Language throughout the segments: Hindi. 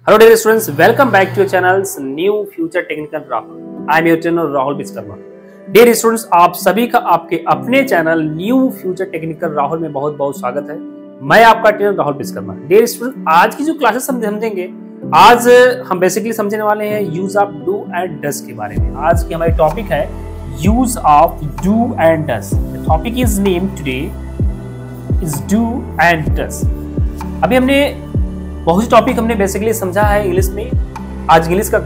Hello dear students, welcome back to your channels New Future Technical Rahul. I am your trainer Rahul Vishwakarma. Dear students, आप सभी का आपके अपने channel New Future Technical Rahul में बहुत बहुत स्वागत है। मैं आपका trainer Rahul Vishwakarma. Dear student, आज की जो क्लासेस हम समझेंगे, आज हम बेसिकली समझने वाले हैं use of do and does के बारे में। आज की हमारी टॉपिक है use of do and does. The topic is name today is do and does. अभी हमने बहुत सी टॉपिक हमने बेसिकली समझा है इंग्लिश में। आज इंग्लिश का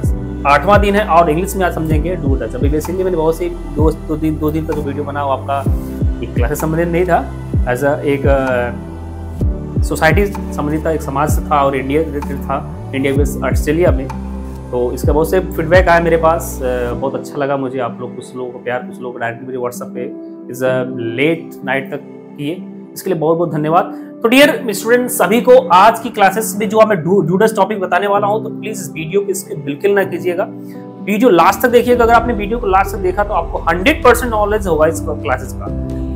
8वां दिन है और इंग्लिश में आज समझेंगे डू डज। अभी बेसिकली मैंने बहुत सी दो दिन का जो वीडियो बना वो आपका एक क्लास से संबंधित नहीं था, एज एक सोसाइटी संबंधित था, एक समाज से था और इंडिया रिलेटेड था, इंडिया बेस्ड ऑस्ट्रेलिया में। तो इसका बहुत से फीडबैक आया मेरे पास, बहुत अच्छा लगा मुझे। आप लोग कुछ लोगों को प्यार, कुछ लोग डायरेक्टली मेरे व्हाट्सएप पे इस लेट नाइट तक किए, इसके लिए बहुत बहुत धन्यवाद। तो डियर स्टूडेंट, सभी को आज की क्लासेस में जो मैं डू डज टॉपिक बताने वाला हूं, तो प्लीज इस वीडियो को इसके बिल्कुल ना कीजिएगा, वीडियो लास्ट तक देखिएगा। अगर आपने वीडियो को लास्ट तक देखा तो आपको 100% नॉलेज होगा इस क्लासेस का।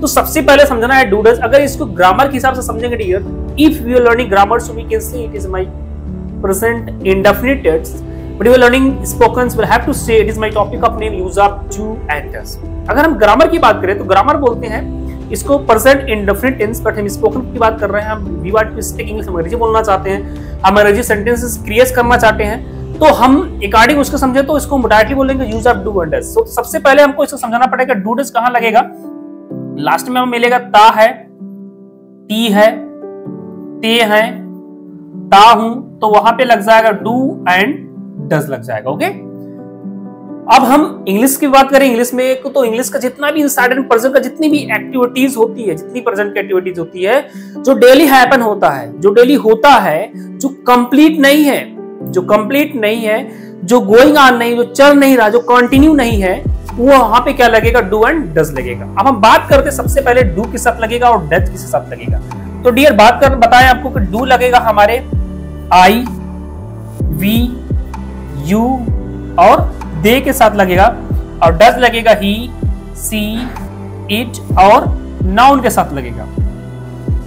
तो सबसे पहले समझना है डू डज। अगर इसको ग्रामर के हिसाब से समझेंगे dear, if you are learning grammar so we can say it is my present indefinite tense, but you are learning spoken will have to say it is my topic of name use of do and does. अगर हम ग्रामर की बात करें तो ग्रामर बोलते हैं इसको प्रेजेंट इंडेफिनिट टेंस, बट हम स्पोकन की बात कर रहे हैं। हम we want to speak English, हम अंग्रेजी बोलना चाहते हैं, हम अंग्रेजी सेंटेंसेस क्रिएट करना चाहते हैं, तो हम अकॉर्डिंग उसको समझे तो इसको डायरेक्टली बोलेंगे use of do and does. तो सबसे पहले हमको इसको समझाना पड़ेगा डू डज कहां लगेगा। लास्ट में हमें मिलेगा ता है, ती है, ते है, ता हूं, तो वहां पे लग जाएगा डू एंड डज लग जाएगा। ओके, अब हम इंग्लिश की बात करें, इंग्लिश में तो इंग्लिश का जितना भी इंसाइड एंड प्रेजेंट का जितनी भी एक्टिविटीज होती है, जितनी प्रेजेंट की एक्टिविटीज होती है, जो डेली हैपन होता है, जो डेली होता है, जो कंप्लीट नहीं है, जो कंप्लीट नहीं है, जो गोइंग ऑन नहीं, जो चल नहीं रहा, जो कंटिन्यू नहीं है, वो वहां पे क्या लगेगा, डू एंड डज लगेगा। अब हम बात करते सबसे पहले डू के साथ लगेगा और डज के साथ लगेगा। तो डियर बात कर बताएं आपको कि डू लगेगा हमारे आई, वी, यू और दे के साथ लगेगा, और डज लगेगा ही, सी, इट और नाउन के साथ लगेगा।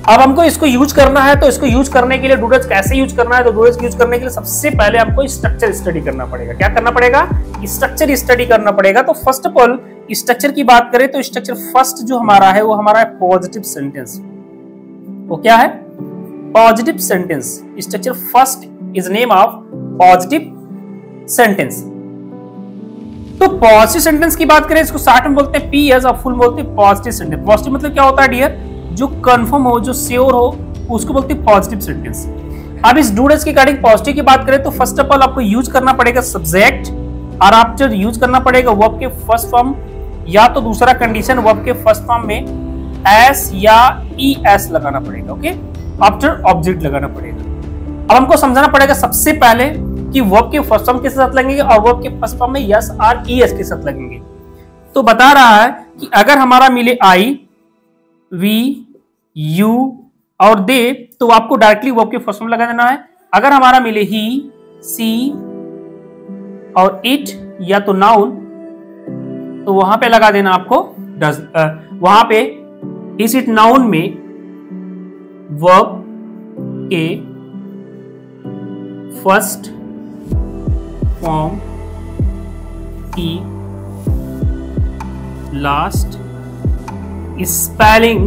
अब हमको इसको यूज करना है, तो इसको यूज करने के लिए डू डज कैसे यूज करना है, तो डू डज यूज करने के लिए सबसे पहले हमको स्ट्रक्चर स्टडी करना पड़ेगा। क्या करना पड़ेगा, स्ट्रक्चर स्टडी करना पड़ेगा। तो फर्स्ट ऑफ ऑल स्ट्रक्चर की बात करें तो स्ट्रक्चर फर्स्ट जो हमारा है वो हमारा है पॉजिटिव सेंटेंस। वो क्या है, positive sentence. Structure first is name of positive sentence. तो पॉजिटिव सेंटेंस की बात करें, इसको शॉर्ट में बोलते हैं पीएस और फुल बोलते हैं पॉजिटिव सेंटेंस। पॉजिटिव मतलब क्या होता है डियर, जो कंफर्म हो, जो श्योर हो, उसको बोलते हैं पॉजिटिव सेंटेंस। अब इस डू डज के रिगार्डिंग पॉजिटिव की बात करें तो फर्स्ट ऑफ ऑल आपको यूज करना पड़ेगा सब्जेक्ट, और आप जब यूज करना पड़ेगा वर्ब के फर्स्ट फॉर्म, या तो दूसरा कंडीशन वर्ब के फर्स्ट फॉर्म में एस या ई एस लगाना पड़ेगा। ओके, आफ्टर ऑब्जेक्ट लगाना पड़ेगा। अब हमको समझाना पड़ेगा सबसे पहले कि वर्ब के फर्स्ट फॉर्म के साथ लगेंगे और वर्ब के फर्स्ट फॉर्म में यस और ईएस के साथ लगेंगे। तो बता रहा है कि अगर हमारा मिले आई, वी, यू और दे, तो आपको डायरेक्टली वर्ब के फर्स्ट फॉर्म लगा देना है। अगर हमारा मिले ही, सी और इट या तो नाउन, तो वहां पे लगा देना आपको डज। वहां पे इस इट नाउन में वर्ब के फर्स्ट फॉर्म की लास्ट स्पेलिंग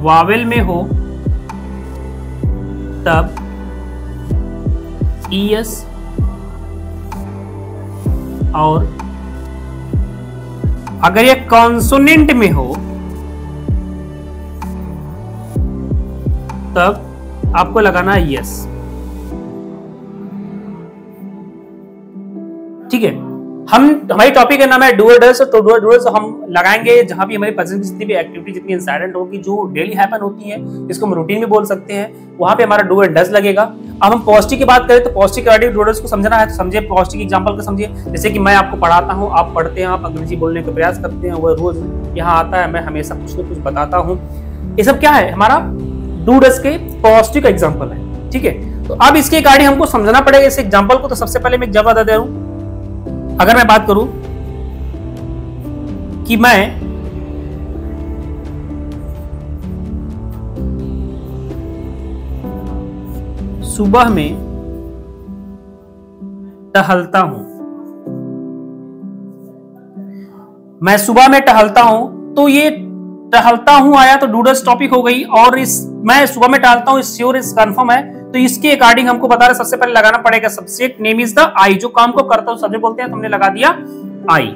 वावेल में हो तब ईएस, और अगर ये कॉन्सोनेंट में हो तब आपको लगाना है यस। ठीक है, हमारी टॉपिक का नाम है डू डज। तो डू डज हम लगाएंगे जहां भी हमारी प्रेजेंट जितनी भी एक्टिविटी, जितनी इंसाइडेंट होगी, जो डेली हैपन होती है, इसको हम रूटीन में बोल सकते हैं, वहां पे हमारा डू एंड डज लगेगा। अब हम पॉजिटिव की बात करें तो पॉजिटिव के डू डज को समझना है तो समझिए, पॉजिटिव एग्जांपल को समझिए। जैसे कि मैं आपको पढ़ाता हूं, आप पढ़ते हैं, आप अंग्रेजी बोलने का प्रयास करते हैं, वो रोज यहाँ आता है, मैं हमेशा कुछ न कुछ बताता हूँ। ये सब क्या है, हमारा डू डज के पॉजिटिव का एग्जाम्पल है। ठीक है, तो अब इसके रिगार्डिंग हमको समझना पड़ेगा इस एग्जाम्पल को। तो सबसे पहले मैं एग्जाम्पल बता दे रहा हूं। अगर मैं बात करूं कि मैं सुबह में टहलता हूं। मैं सुबह में टहलता हूं, तो ये टहलता हूं आया तो डूडल्स टॉपिक हो गई, और इस मैं सुबह में टहलता हूं इस श्योर इस कंफर्म है, तो इसके अकॉर्डिंग हमको बता रहे सबसे पहले लगाना पड़ेगा सब्जेक्ट नेम इज द आई, जो काम को करता हूं सब्जेक्ट बोलते हैं, तो हमने लगा दिया आई।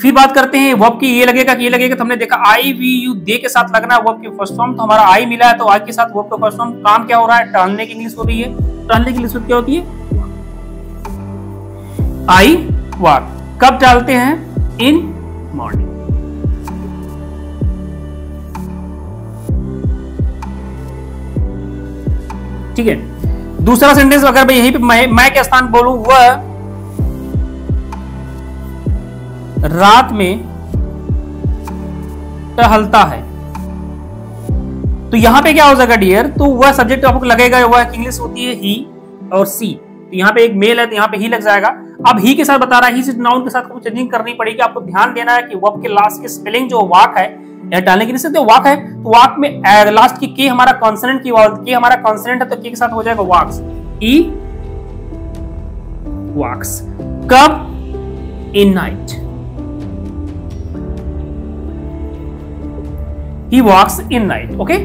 फिर बात करते हैं वर्ब की, ये लगेगा कि ये लगेगा, तो हमने देखा आई वी यू दे के साथ लगना है वर्ब की फर्स्ट फॉर्म, तो हमारा आई मिला है, तो आई के साथ वर्ब का फर्स्ट फॉर्म। काम क्या हो रहा है, टहलने की इंग्लिश हो रही है, टहलने की इंग्लिश क्या होती है, आई वॉक। कब टहलते हैं, इन मॉर्निंग। ठीक है, दूसरा सेंटेंस अगर मैं यहीं पे मैं के स्थान बोलूं, वह रात में टहलता है, तो यहां पे क्या हो जाएगा डियर, तो वह सब्जेक्ट आपको लगेगा, वह इंग्लिश होती है ही और सी, तो यहाँ पे एक मेल है तो यहाँ पे ही लग जाएगा। अब ही के साथ बता रहा है, ही से नाउन के साथ कुछ चेंजिंग करनी पड़ेगी, आपको ध्यान देना है कि वर्ब के लास्ट की स्पेलिंग जो वाक है या टालने की नहीं, वाक है तो वाक में लास्ट की के हमारा कॉन्सोनेंट की के हमारा कॉन्सोनेंट है, तो के साथ हो जाएगा वाक्स, ई वाक्स। कब, in night, he walks in night. Okay,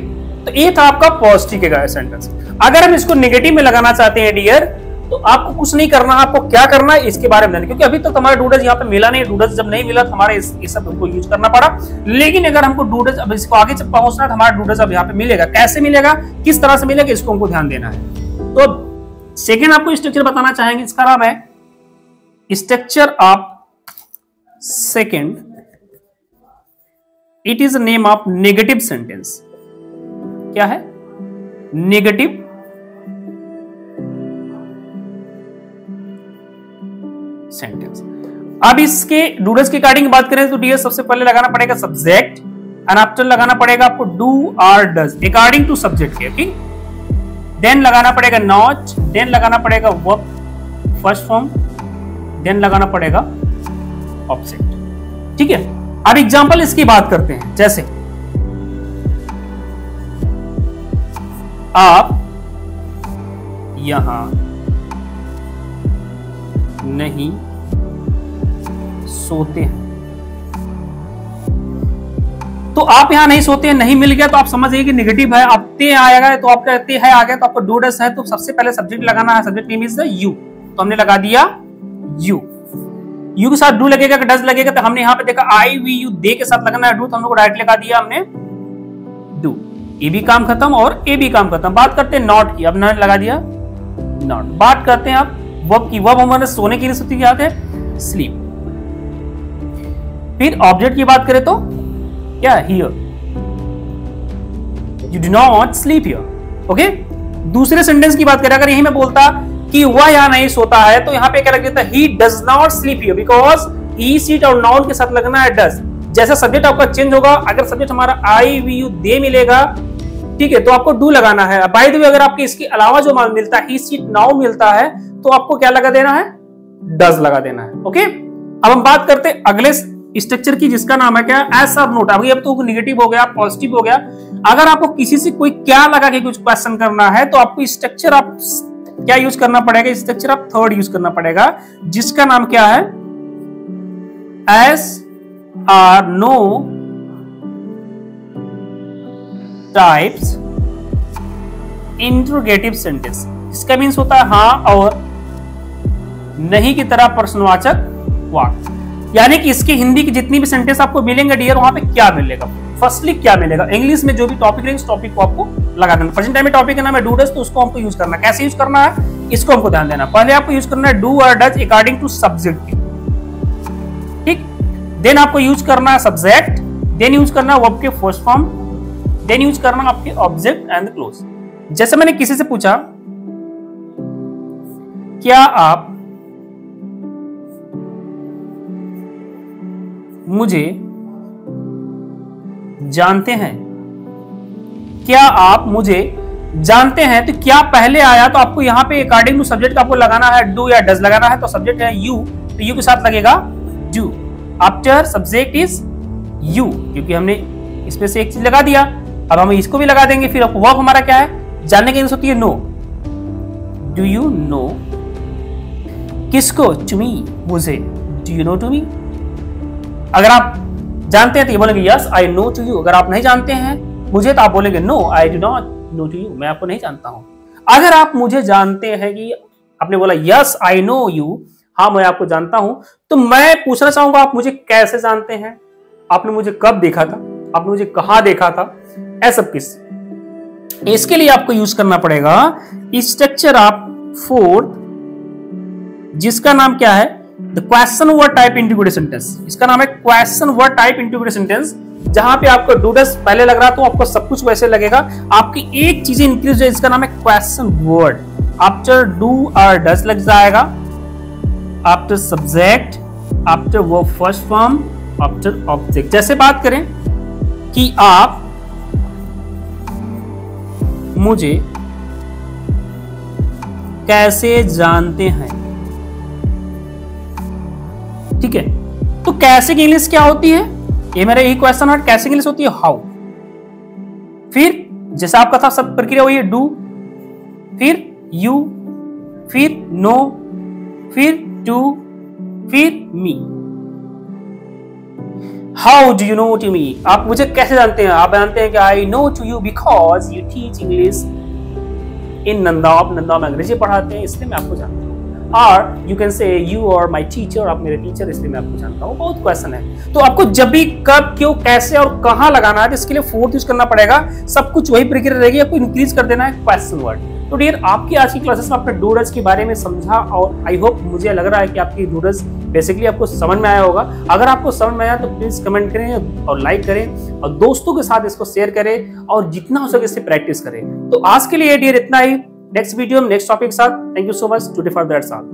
तो ये था आपका पॉजिटिव का सेंटेंस। अगर हम इसको नेगेटिव में लगाना चाहते हैं डियर, तो आपको कुछ नहीं करना, आपको क्या करना है इसके बारे में जानना, क्योंकि अभी तक तो हमारा डूडल्स यहाँ पे मिला नहीं, डूडल्स जब नहीं मिला तो हमारे इस सब को यूज करना पड़ा। लेकिन अगर हमको डूडल्स अब इसको आगे जब पहुंचना है तो हमारा डूडल्स अब यहाँ पे मिलेगा, कैसे मिलेगा, किस तरह से मिलेगा, इसको हमको ध्यान देना है। तो सेकेंड आपको स्ट्रक्चर बताना चाहेंगे, इसका नाम है structure of second. It is name of negative sentence. क्या है, नेगेटिव सेंटेंस। अब इसके डूडल्स के अकॉर्डिंग बात करें तो डियर सबसे पहले लगाना पड़ेगा सब्जेक्ट, एंड आफ्टर लगाना पड़ेगा आपको डू और डज अकॉर्डिंग टू सब्जेक्ट के, ठीक। देन लगाना पड़ेगा नॉट, देन लगाना पड़ेगा वर्ब फर्स्ट फॉर्म, देन लगाना पड़ेगा ऑब्जेक्ट, ठीक है। अब एग्जांपल इसकी बात करते हैं, जैसे आप यहां नहीं सोते हैं, तो आप यहां नहीं सोते हैं, नहीं मिल गया तो आप समझिए कि नेगेटिव है। आप ते आएगा तो आपका ते है आ गया, तो आपको डू डस है, तो सबसे पहले सब्जेक्ट लगाना है, subject name is the you, तो हमने लगा दिया यू। यू के साथ डू लगेगा, डज लगेगा, तो हमने यहां पे देखा आई वी यू दे के साथ लगना है डू, तो हम लोग डायरेक्ट लगा दिया हमने डू। ये भी काम खत्म और ए भी काम खत्म। बात करते हैं नॉट की, अब नॉट लगा दिया नॉट। बात करते हैं आप वर्ब की, वर्ब हमारे सोने की सूत्र क्या है, स्लीप। फिर ऑब्जेक्ट की बात करें तो क्या, here, you do not sleep here. Okay, दूसरे सेंटेंस की बात करें, अगर यही मैं बोलता कि वह यहां नहीं सोता है, तो यहां पे क्या लग जाता है, he does not sleep here, because he seat और नाउन के साथ लगना है डज। जैसा सब्जेक्ट आपका चेंज होगा, अगर सब्जेक्ट हमारा आई वी यू दे मिलेगा, ठीक है, तो आपको डू लगाना है। बाय द वे अगर आपके इसके अलावा जो मिलता है, ही सीट नाउन मिलता है, तो आपको क्या लगा देना है, डज लगा देना है। ओके, अब हम बात करते हैं अगले स्ट्रक्चर की, जिसका नाम है क्या, एस और नोट। अभी अब तो नेगेटिव हो गया, पॉजिटिव हो गया। अगर आपको किसी से कोई क्या लगा के कुछ क्वेश्चन करना है, तो आपको स्ट्रक्चर आप क्या यूज करना पड़ेगा, स्ट्रक्चर आप थर्ड यूज करना पड़ेगा, जिसका नाम क्या है, as are no types interrogative sentence. इसका मीन्स होता है हाँ और नहीं की तरह प्रश्नवाचक वाक्य। यानी कि इसके हिंदी की जितनी भी सेंटेंस आपको मिलेंगे डियर, वहां पे क्या मिलेगा, फर्स्टली क्या मिलेगा, इंग्लिश में जो भी टॉपिक रहेंगे उस टॉपिक को आपको लगा देना। प्रेजेंट टाइम में टॉपिक का नाम है डू डज, तो उसको हमको यूज करना, कैसे यूज करना है इसको हमको ध्यान देना। पहले आपको यूज करना है डू और डज अकॉर्डिंग टू सब्जेक्ट, ठीक। देन आपको यूज करना है सब्जेक्ट, देन यूज करना है वर्ब के फर्स्ट फॉर्म, देन यूज करना आपके ऑब्जेक्ट एंड क्लोज। जैसे मैंने किसी से पूछा, क्या आप मुझे जानते हैं, क्या आप मुझे जानते हैं, तो क्या पहले आया, तो आपको यहां पे अकॉर्डिंग टू सब्जेक्ट आपको लगाना है डू या डज लगाना है। तो सब्जेक्ट है यू, तो यू के साथ लगेगा do. After subject is you, क्योंकि हमने इसमें से एक चीज लगा दिया, अब हम इसको भी लगा देंगे। फिर वर्ब हमारा क्या है, जानने की होती है नो, डू यू नो, किसको, टू मी, मुझे, do you know to me. अगर आप जानते हैं तो ये बोलेंगे yes I know to you. अगर आप नहीं जानते हैं मुझे तो आप बोलेंगे no I do not know to you, मैं आपको नहीं जानता हूं। अगर आप मुझे जानते हैं कि आपने बोला यस आई नो यू, हाँ मैं आपको जानता हूं, तो मैं पूछना चाहूंगा आप मुझे कैसे जानते हैं, आपने मुझे कब देखा था, आपने मुझे कहां देखा था, ऐसा किस। इसके लिए आपको यूज करना पड़ेगा स्ट्रक्चर ऑफ फोर्थ, जिसका नाम क्या है, the question word type integrated sentence. इसका नाम है question word type integrated sentence. जहां पे आपको डू डज पहले लग रहा तो आपको सब कुछ वैसे लगेगा, आपकी एक चीज इंक्रीज है, इसका नाम है क्वेश्चन वर्ड। आफ्टर डू और डज लग जाएगा, after subject, after verb first form, after object. जैसे बात करें कि आप मुझे कैसे जानते हैं, ठीक है, तो कैसे की इंग्लिश क्या होती है, ये मेरा यही क्वेश्चन है, कैसे की इंग्लिश होती है हाउ। फिर जैसा आपका था सब प्रक्रिया वही है, डू, फिर यू, फिर नो, फिर टू, फिर me. How do you know to me, आप मुझे कैसे जानते हैं, आप जानते हैं कि I know to you because you teach English in Nanda. आप नंदा में अंग्रेजी पढ़ाते हैं इसलिए मैं आपको जानता हूं। और you can say you are my teacher, आप मेरे टीचर इसलिए मैं आपको जानता हूँ। बहुत क्वेश्चन है, तो आपको जब भी कब, क्यों, कैसे और कहां लगाना है, तो इसके लिए फोर्थ यूज करना पड़ेगा। सब कुछ वही प्रक्रिया रहेगी, आपको इंक्रीज कर देना है क्वेश्चन वर्ड। तो डियर, आपकी आज की क्लासेस में आपने डू डज के बारे में समझा और आई होप, मुझे लग रहा है कि आपकी डू डज बेसिकली आपको समझ में आया होगा। अगर आपको समझ में आया तो प्लीज कमेंट करें और लाइक करें और दोस्तों के साथ इसको शेयर करें और जितना हो सके इससे प्रैक्टिस करें। तो आज के लिए डियर इतना ही, नेक्स्ट वीडियो में नेक्स्ट टॉपिक के साथ। Thank you so much, today for that's all.